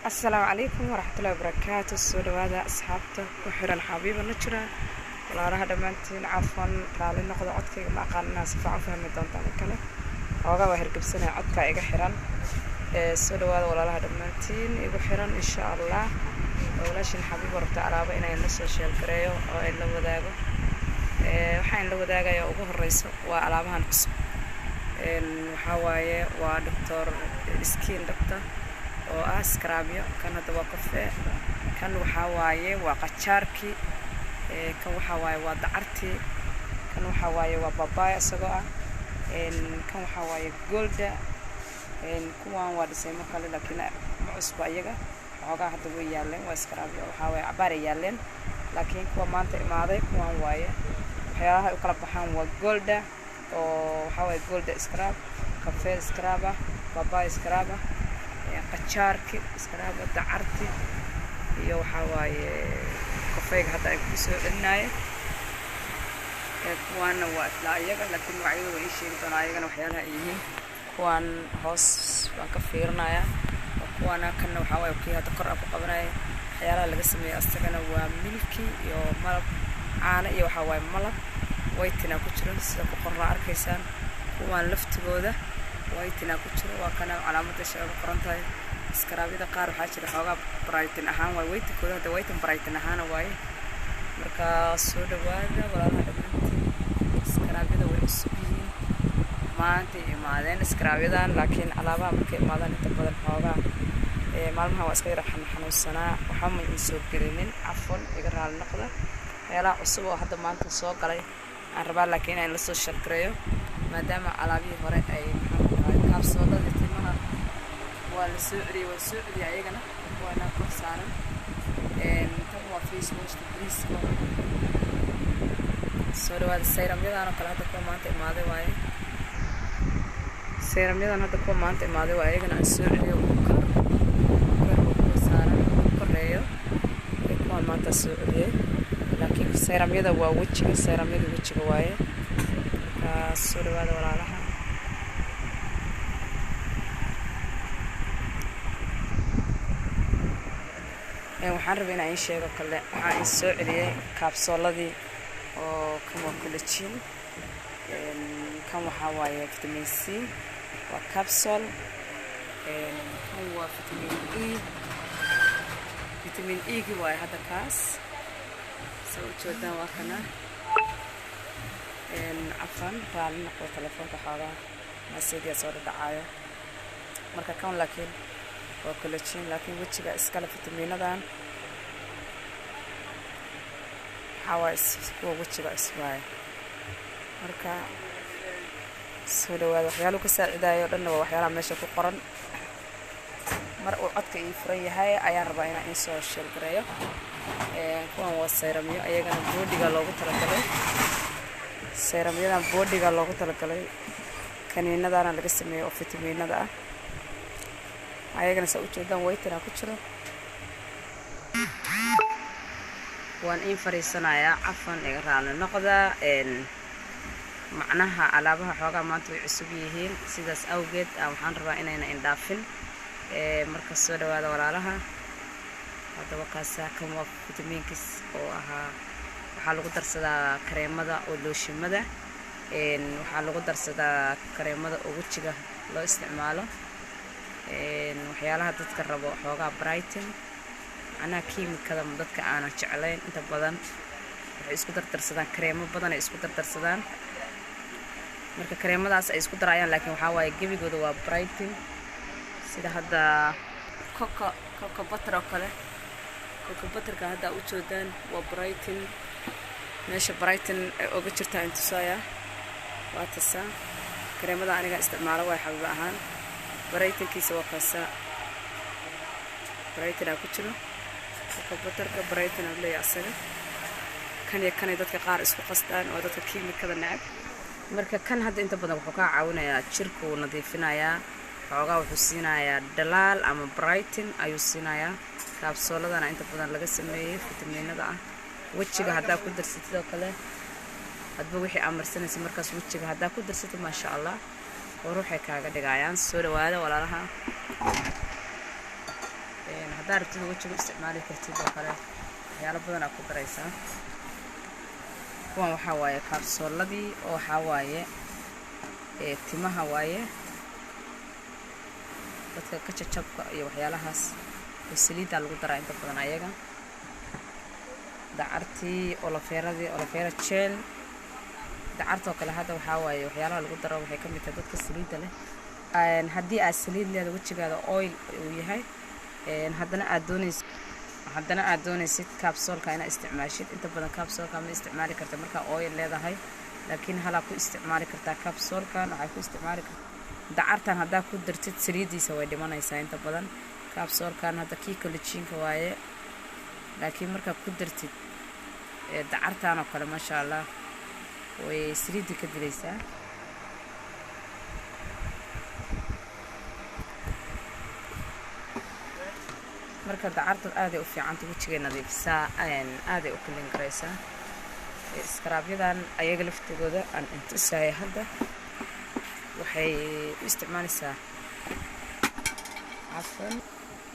السلام عليكم ورحمة الله وبركاته. سوري هذا أصحابته وحرن حبيبة نجرة ولا راح دمانتين عفوا رالي نقض عدك ما قال الناس فعوا فهم الدونتان الكلام وقا وهرقب سنة عدك إيجا حرن سوري هذا ولا راح دمانتين إيجا حرن إن شاء الله ولاشين حبيبة ربط عرابة إنا ينسو شيل كريو أو إن لو ذاقو وحين لو ذاقا يا أبوه الرئيس وعلامها نقص وحاواي ودكتور سكين دكتور oo ah scrabio kan hada waa kafe kan waxa waaye waa qajaarki kan waxa waaye waa dacarti kan waxa waaye waa babaya asagoo ah kan waxa waaye golda kuwan waa dhisaymo kale laakiin ma cusub ayaga xoogaa hada way yaaleen waa scrabio waxa waaye cabaar yaaleen laakiin kuwa maanta imaaday kuwan waaye waxyaalaha ay kala baxaan waa golda oo waxa waaye golda scrab kafe scraba babaya scraba qajaarki iskaraaba dacarti iyo waxa waaye kafeega hadda ay ku soo dhinaaye kuwana waa isla ayaga laakiin magacyadu way sheegi doonaa ayagana waxyaalaha ay yihiin kuwan hoos waan ka fiirinayaa kuwana kana waxa waaye kii hadda kor ku qabanaya waxyaalaha laga sameeyo asagana waa milki iyo malab caano iyo waxa waaye malab waytina ku jiro sida ku qorra arkaysaan kuwan laftigooda waytina ku jiro waa kana calaamada shaqada qorantahay scrabida qaar waxa jira xoogaa brighton ahaan way waytikooda hada waytan brighton ahaan way marka soo dhawaada walaalaha dhamaantiin scrabida way cusub yihiin maanta imaadeen scrabidan laakiin alaabaha markay imaadaan inta badan xoogaa maalmaha waa iska yara xanuunsanaa waxa ma ii soo gelinin cafwan iga raal noqda meelaha cusub oo hadda maanta soo galay aan rabaa laakiin aan la soo shargareeyo maadaama alaabihii hore ay kaabsoodada timaha waa la soo celiyay waa soo celiyay ayagana waana kor saaran tan waa face wash please soo dhawaada seeramyadan oo kale hadda kuwa maanta imaaday waaye seeramyadan hadda kuwa maanta imaaday waa ayagana aan soo celiyo kor saaran koreeyo kuwa maanta soo celiyay laakiin seeramyada waa wejiga seeramyada wejiga waaye soo dhawaada walaalaha waxaan rabaa inaan sheego kale waxaan soo celiyay kaabsooladii oo kan waa collagen kan waxa waaye vitamin C waa capsule kan waa vitamin E gi waaye hadda kaas soo joodaan waa kana عفوا رالي نقول تلفونك حاجة ما سيدي صار دعاية مركا كون لكن وكلتشين لكن وجهك إسكال فيتامين دان حواس هو وجهك إسواي مركا سوداء وحيالو كساعدة يردنا وحيالا ماشي في قرن مرقو عدك يفري هاي أيان ربعين إنسو الشيل قرية كون وصيرميو أيان بودي قالوا بتركله seeramyadan boodiga loogu talagalay kaniinadana laga sameeyo oo fitamiinada ah ayagana soo jeedaan waytina ku jiro waan in fariisanayaa cafan iga raali noqda macnaha alaabaha xoogaa maanta way cusub yihiin sidaas awgeed waxaan rabaa inayna indhaafin marka soo dhawaada walaalaha hadda waqaasa kan waa fitamiinkiis oo ahaa waxaa lagu darsadaa kareemada oo looshimada waxaa lagu darsadaa kareemada oo wajiga loo isticmaalo waxyaalaha dadka rabo xoogaa brighton macnaha kiimikada dadka aanan jeclayn inta badan waxay isku dardarsadaan kareemo badan ay isku dardarsadaan marka kareemadaas ay isku darayaan laakiin waxaa waaye gebigooda waa brighton sida hadda coco butter oo kale coco butterka hadda u joodaan waa brighton meesha brighton ay uga jirtaa intusaya waa tasa kareemada aniga isticmaalo way xabiib ahaan brightonkiisa waa kaasa brighton ku jiro coco butterka brighton oo leeyahay asaga kan dadka qaar isku qasdaan oo dadka kiimikada necab marka kan hadda inta badan wuxuu ka caawinayaa jirka uu nadiifinayaa xoogaa wuxuu siinayaa dhalaal ama brighton ayuu siinayaa kaabsooladana inta badan laga sameeyay fitamiinada ah wajiga haddaa ku darsatid oo kale hadba wixii amarsanaysa markaas wajiga haddaa ku darsatid maasha allah oo ruuxay kaaga dhigayaan soo dhawaada walaalaha haddaad rabtid wejiga u isticmaali kartid oo kale waxyaalo badan aa ku daraysaa. kuwan waxaa waaye kaabsooladii oo waxaa waaye timaha waaye dadka ka jajabka iyo waxyaalahaas oo saliidda lagu daraa inta badan ayaga. dacartii olofeeradii olofeera gel dacartoo kale hadda waxaa waaye waxyaalaha lagu daro waxay ka mid tahay dadka saliidda leh. haddii aad saliid leeda wejigaada oil uu yahay haddana aad doonaysid kaabsoolka inaad isticmaashid. inta badan kaabsoolka ma isticmaali karta markaa oil leedahay, laakiin halaa ku isticmaali kartaa kaabsoolkan. waxay ku isticmaali kartaa dacartan haddaa ku dartid saliiddiisa way dhimanaysaa inta badan. kaabsoolkan hadda kii collagenka waaye, laakiin markaa ku dartid dacartan oo kale maasha allah way saliidda ka dilaysaa. marka dacartu aaday u fiicanta wejiga nadiifisaa, aaday u kalin garaysaa. iskarabyadan ayaga laftigooda aan intusaya hadda waxay u isticmaalaysaa cafan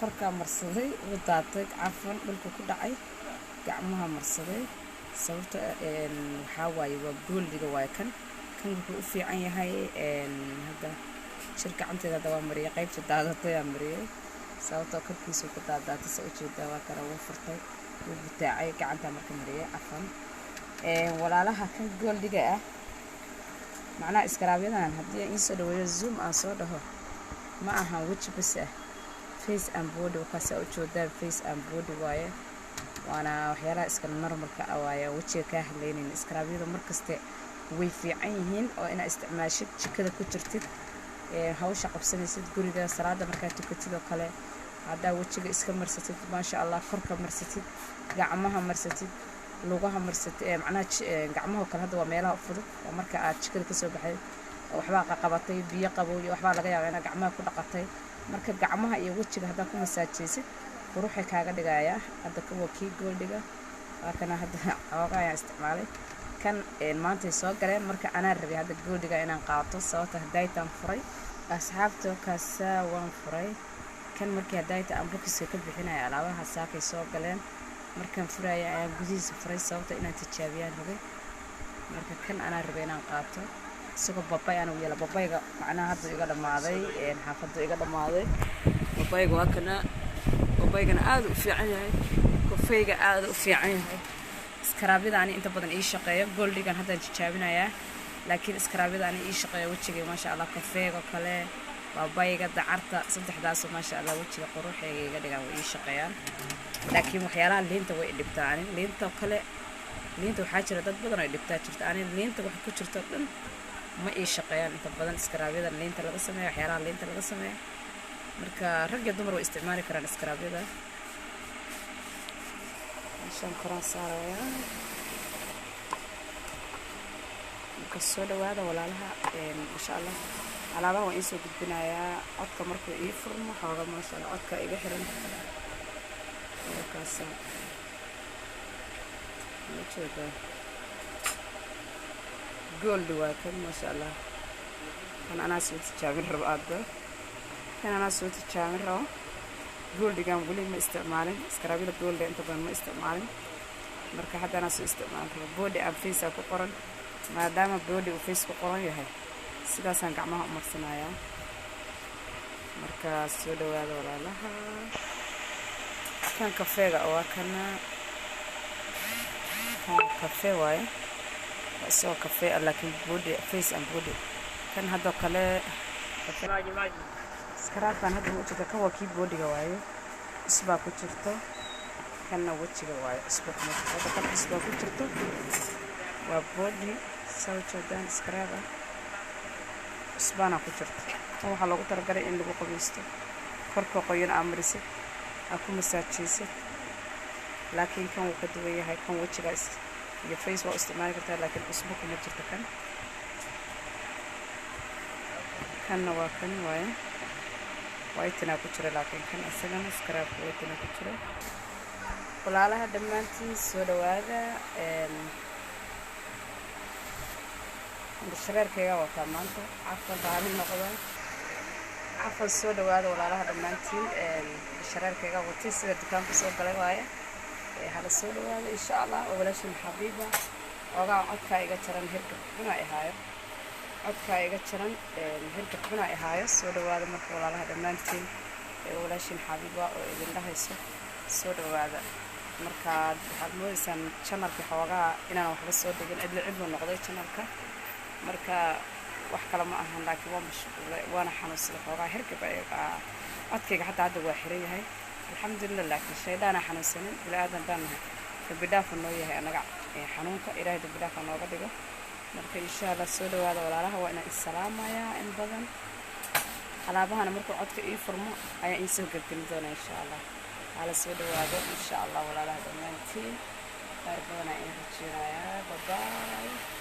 korkaa marsaday u daatay cafan dhulka ku dhacay gacmaha marsaday sababta waxaa waaye waa gooldiga waaye kan wuxuu u fiican yahay. hadda shir gacanteeda hadda waa mariyay qaybta daadatay aan mariyay sababtoo korkiisu ku daadaatay sa ujeedaa waa kale wuu furtay wuu butaacay gacanta marka mariyay cafan. walaalaha kan gooldiga ah macnaha iskarabyadan haddii aan iisoo dhaweeyo zoom aan soo dhaho ma ahan weji bas ah, face and body wakaasaa ujeedaa face and body waaye. waana waxyaalaha iska normalka ah waaye wejiga kaa hadlaynayn. iskarabyadu markaste way fiican yihiin oo inaad isticmaashid jikada ku jirtid hawsha qabsanaysid guriga salaada markaa tukatid oo kale haddaa wejiga iska marsatid maasha allah korka marsatid gacmaha marsatid lugaha marsatid macnaha gacmaha kale hadda waa meelaha fudud oo marka aad jikada kasoo baxay waxbaa qabatay biyo qabow iyo waxbaa laga yaabaa inaad gacmaha ku dhaqatay marka gacmaha iyo wejiga haddaa ku masaajaysid quruxay kaaga dhigayaa. hadda kuwa kii gooldiga waa kana hadda xoogaa ayaan isticmaalay kan maantay soo galeen marka anaa rabay hadda gooldiga inaan qaato sababta hadaytaan furay asxaabtoo kaasa waan furay kan markii hadayta aan bokiska ka bixinaya alaabaha saakay soo galeen markaan furaya ayaan gudihiisa furay sababta inaan tijaabiyaan rabay. marka kan anaa rabay inaan qaato isagoo babay aan u yeela babayga macnaha hadda iga dhamaaday xaafadda iga dhamaaday babayga waa kana babaygana aad u fiican yahay kafeyga aad u fiican yahay. iskarabyadaani inta badan ii shaqeeyo gooldigan haddaan tijaabinayaa laakiin iskarabyadaani ii shaqeeyo wejiga maasha allah kafeega kale babayga dacarta saddexdaasoo maasha allah wejiga quruxeega iga dhigaan way ii shaqeeyaan. laakiin waxyaalaha liinta way dhibtaa ani liinta kale liinta waxaa jira dad badan ay dhibtaa jirta ani liinta waxa ku jirto dhan ma ii shaqeeyaan inta badan. iskarabyadan liinta laga sameeyo waxyaalaha liinta laga sameeyo marka rag iyo dumar way isticmaali karaan iskarabyada. meeshaan koraan saarayaa marka soo dhawaada walaalaha insha allah alaabaha waan iisoo gudbinayaa codka markuu ii furmo xooga maasha allah codka iga xiran markaasa ujeedaa gooldi waa kan maasha allah kan anaa soo tijaabin rabo aadba kan anaa soo tijaabin rabo. gooldigan weli ma isticmaalin iskarabyada gooldiga inta badan ma isticmaalin marka hadda anaa soo isticmaalin rabo. body and face aa ku qoran maadaama body uu face ku qoran yahay sidaasaan gacmaha u marsanayaa. marka soo dhawaada walaalaha kan kafeega waa kana kan kafe waaye isagoo kafee laakiin body face and body kan hadda kale iskaraabkan hadda ma ujeeda kan waa kii boodiga waaye isbaa ku jirto kanna wejiga waaye isba kuma jirto kan isbaa ku jirto waa boodi soo jeedaan iskaraaba isbaana ku jirto. kan waxaa loogu talagalay in lagu qabaysto korka qoyan aa marisid aa ku masaajaysid laakiin kan wuu ka duwan yahay kan wejiga iyo face waa isticmaali kartaa laakiin isba kuma jirto kanna waa kan waaye whitena ku jira laakiin kan asagana scrap whitena ku jira. walaalaha dhammaantiin soo dhawaada shareerkayga wataa maanta cafan raali noqda عفوا السود وهذا ولا لها دمانتين الشرار كيغا وتي سيدا دكان كسو غلاي وايه هذا السود وهذا ان شاء الله وبلاش حبيبه اوغا codka iga jaran hirka buna ay haayo codka iga jaran hirka buna ay haayo soo dhawaada marka wala laha damaantiin walaashin xabiiba oo idin dhahayso soo dhawaada marka waxaad moodaysaan channelka xoogaa inaan waxba soo dhigin cid noqday channelka marka wax kala ma ahan laakiin waa mashquul waana xanuunsan xoogaa hirka codkayga hadda waa xiran yahay alxamdulillah laakiin shaydaana xanuunsanin bilaadan baan dabidhaafan noo yahay anaga xanuunka ilaahay dabidhaafa nooga dhigo marka insha Allah soo dhawaada walaalaha waa inaan salaamayaa in badan alaabahana markuu codka ii furmo ayaa ii soo gudbin doona insha Allah ala soo dhawaado insha Allah walaalaha dhammaantiin baar badan ayaan rajeynayaa bye bye